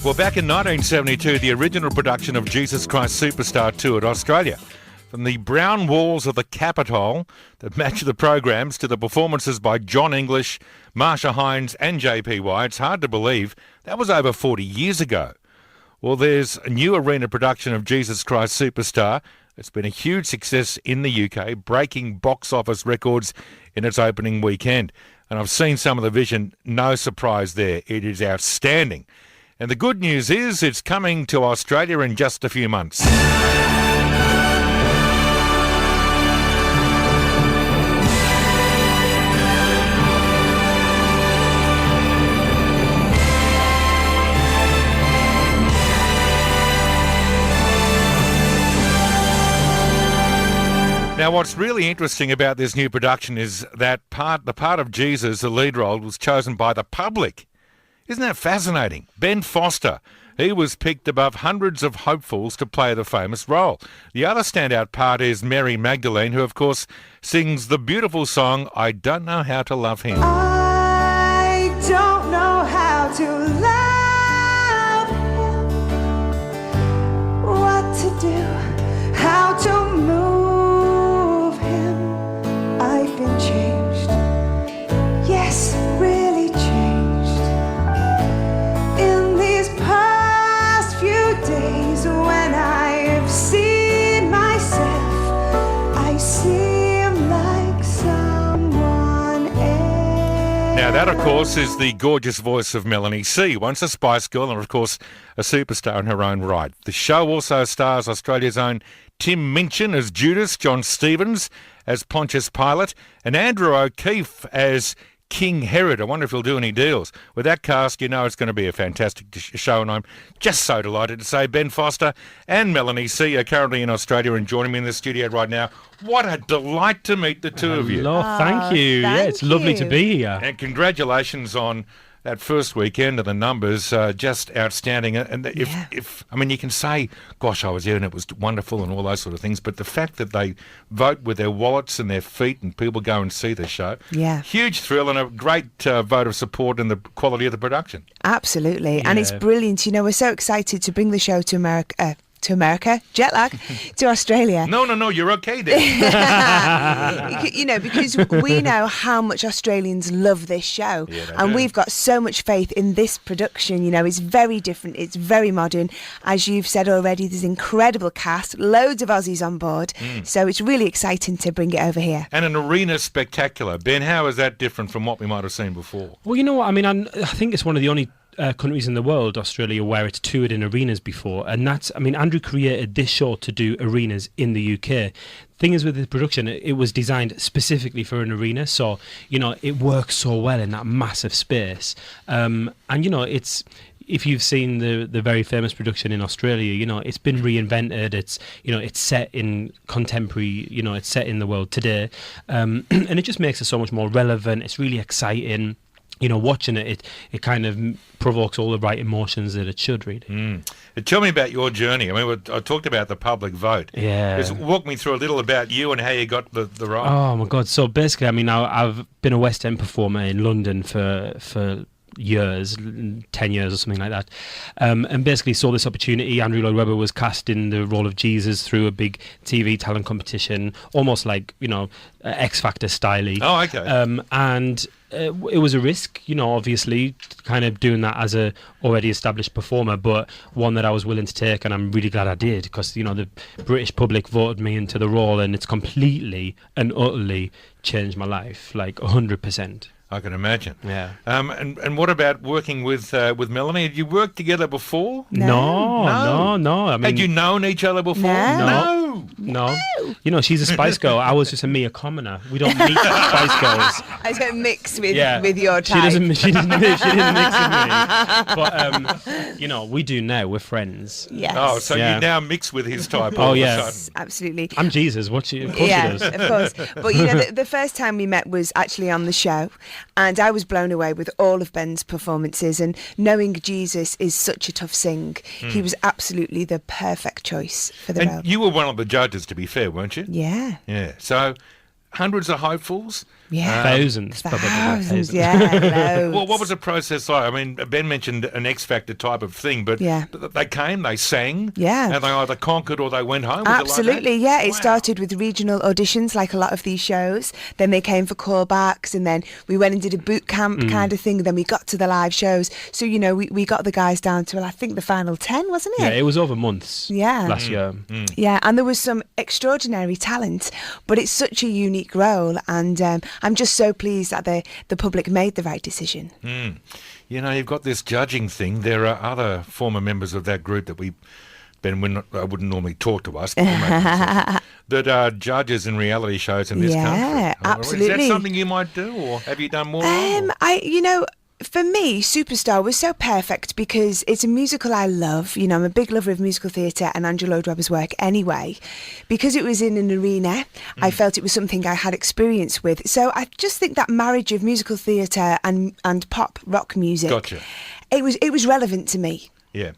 Well, back in 1972, the original production of Jesus Christ Superstar toured Australia. From the brown walls of the Capitol that match the programs to the performances by John English, Marsha Hines and JPY, it's hard to believe that was over 40 years ago. Well, there's a new arena production of Jesus Christ Superstar. It's been a huge success in the UK, breaking box office records in its opening weekend. And I've seen some of the vision, no surprise there. It is outstanding. And the good news is it's coming to Australia in just a few months. Now, what's really interesting about this new production is that the part of Jesus, the lead role, was chosen by the public. Isn't that fascinating? Ben Forster, he was picked above hundreds of hopefuls to play the famous role. The other standout part is Mary Magdalene, who, of course, sings the beautiful song, I Don't Know How to Love Him. I don't know how to love him, what to do, how to move him. I've been changed, yes, really changed. In these past few days when I've seen myself, I seem like someone else. Now, that, of course, is the gorgeous voice of Melanie C, once a Spice Girl and, of course, a superstar in her own right. The show also stars Australia's own Tim Minchin as Judas, John Stevens as Pontius Pilate, and Andrew O'Keefe as King Herod. I wonder if he'll do any deals. With that cast, you know it's going to be a fantastic show, and I'm just so delighted to say Ben Forster and Melanie C are currently in Australia and joining me in the studio right now. What a delight to meet the two of you. Hello, thank you. Thank Yeah, it's lovely to you. be here. And congratulations on that first weekend and the numbers, just outstanding. And if I mean, you can say, gosh, I was there and it was wonderful and all those sort of things, but the fact that they vote with their wallets and their feet and people go and see the show, huge thrill and a great vote of support in the quality of the production. Absolutely. And it's brilliant. You know, we're so excited to bring the show to America, jet lag, to Australia. No, you're okay there. You know, because we know how much Australians love this show, and we've got so much faith in this production. You know, it's very different, it's very modern. As you've said already, there's an incredible cast, loads of Aussies on board, so it's really exciting to bring it over here. And an arena spectacular. Ben, how is that different from what we might have seen before? Well, you know what? I mean, I think it's one of the only countries in the world, Australia, where it's toured in arenas before. And that's, I mean, Andrew created this show to do arenas in the UK. Thing is, with the production, it was designed specifically for an arena. So, you know, it works so well in that massive space. And, you know, it's... If you've seen the very famous production in Australia, you know, it's been reinvented. It's, you know, it's set in contemporary, you know, it's set in the world today. And it just makes it so much more relevant. It's really exciting. You know, watching it kind of provokes all the right emotions that it should, really. Tell me about your journey. I mean, I talked about the public vote. Yeah. Just walk me through a little about you and how you got the role. Oh, my God. So basically, I mean, I've been a West End performer in London for years, 10 years or something like that, and basically saw this opportunity. Andrew Lloyd Webber was cast in the role of Jesus through a big TV talent competition, almost like, you know, X Factor style. Oh, okay. And it was a risk, you know, obviously, kind of doing that as a already established performer, but one that I was willing to take, and I'm really glad I did, because, you know, the British public voted me into the role, and it's completely and utterly changed my life, like 100%. I can imagine. Yeah. And what about working with Melanie? Had you worked together before? No. I mean, had you known each other before? No. You know, she's a Spice Girl. I was just a mere commoner. We don't meet Spice Girls. I don't mix with your type. She doesn't mix with me. But, you know, we do now. We're friends. Yes. Oh, so you now mix with his type all Oh, of a yes. sudden. Absolutely. I'm Jesus. Of course she does. Of course. But, you know, the first time we met was actually on the show, and I was blown away with all of Ben's performances, and knowing Jesus is such a tough sing, he was absolutely the perfect choice for the role. And you were one of the judges, to be fair, weren't you? Yeah. Yeah. So hundreds of hopefuls. Yeah. Thousands, probably. Thousands, yeah. Loads. Well, what was the process like? I mean, Ben mentioned an X Factor type of thing, but Yeah. they came, they sang, Yeah. and they either conquered or they went home. Was it like that? Absolutely, yeah. It Wow. started with regional auditions, like a lot of these shows. Then they came for callbacks, and then we went and did a boot camp kind of thing. Then we got to the live shows. So, you know, we got the guys down to, well, I think the final 10, wasn't it? Yeah, it was over months Yeah. last year. Yeah, and there was some extraordinary talent, but it's such a unique role, and I'm just so pleased that the public made the right decision. You know, you've got this judging thing. There are other former members of that group that Ben wouldn't normally talk to us, but we'll make them that are judges in reality shows in this country. Yeah, absolutely. Is that something you might do, or have you done more? For me, Superstar was so perfect because it's a musical I love. You know, I'm a big lover of musical theatre and Andrew Lloyd Webber's work anyway. Because it was in an arena, I felt it was something I had experience with. So I just think that marriage of musical theatre and pop rock music, Gotcha. it was relevant to me. Yeah.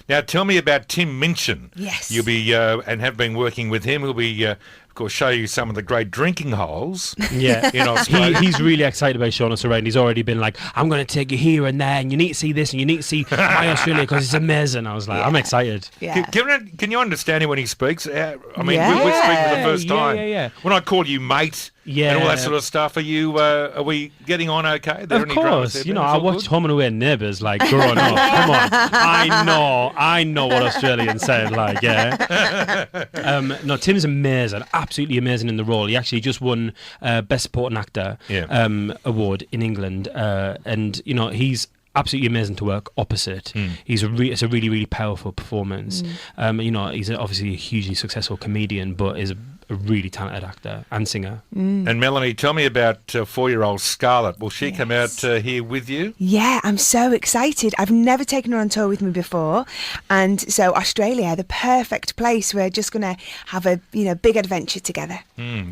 Now, tell me about Tim Minchin. Yes. You'll be, and have been working with him. He'll be, of course, show you some of the great drinking holes Yeah, in Australia. he's really excited about showing us around. He's already been like, I'm going to take you here and there, and you need to see this, and you need to see my Australia because it's amazing. I was like, I'm excited. Yeah. Can you understand him when he speaks? I mean, Yeah. we're speaking for the first time. Yeah. When I call you mate and all that sort of stuff, are we getting on okay? Are there Of any dramas course, there? you know, It's I all watched good? Home and Away Neighbours like growing up. Come on, I know what Australians sound like. Yeah. No, Tim's amazing, absolutely amazing in the role. He actually just won Best Supporting Actor award in England, and you know he's absolutely amazing to work opposite. It's a really, really powerful performance. You know, he's obviously a hugely successful comedian, but is a really talented actor and singer. And Melanie, tell me about 4-year-old Scarlett. Will she come out here with you? Yeah, I'm so excited. I've never taken her on tour with me before, and so Australia, the perfect place. We're just going to have a big adventure together.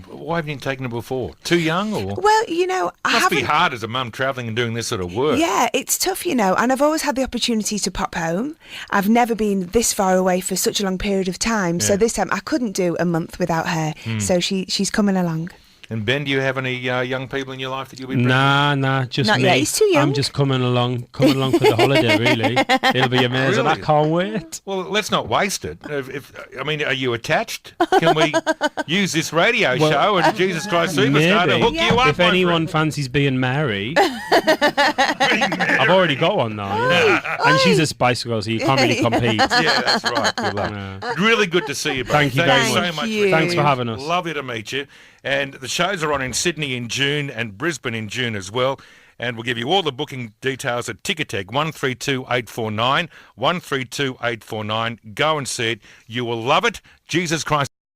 Why haven't you taken her before? Too young, or? Well, you know, I Must be haven't. hard as a mum travelling and doing this sort of work. Yeah, it's tough, you know, and I've always had the opportunity to pop home. I've never been this far away for such a long period of time, so this time I couldn't do a month without her. So she's coming along. And Ben, do you have any young people in your life that you'll be bringing? Nah, just Not me. yet, he's too young. I'm just coming along for the holiday. Really, it'll be amazing. Really? I can't wait. Well, let's not waste it. Are you attached? Can we use this radio show and Jesus Christ Superstar to hook you up? If my anyone fancies being married, I've already got one now. You know? And she's a Spice Girl, so you can't really compete. friend? Yeah, that's right. Good luck. Really good to see you, both. Thank you very so much. much. you. Thanks for having us. Lovely to meet you. And the shows are on in Sydney in June and Brisbane in June as well. And we'll give you all the booking details at Ticketek 132849, 132849. Go and see it. You will love it. Jesus Christ.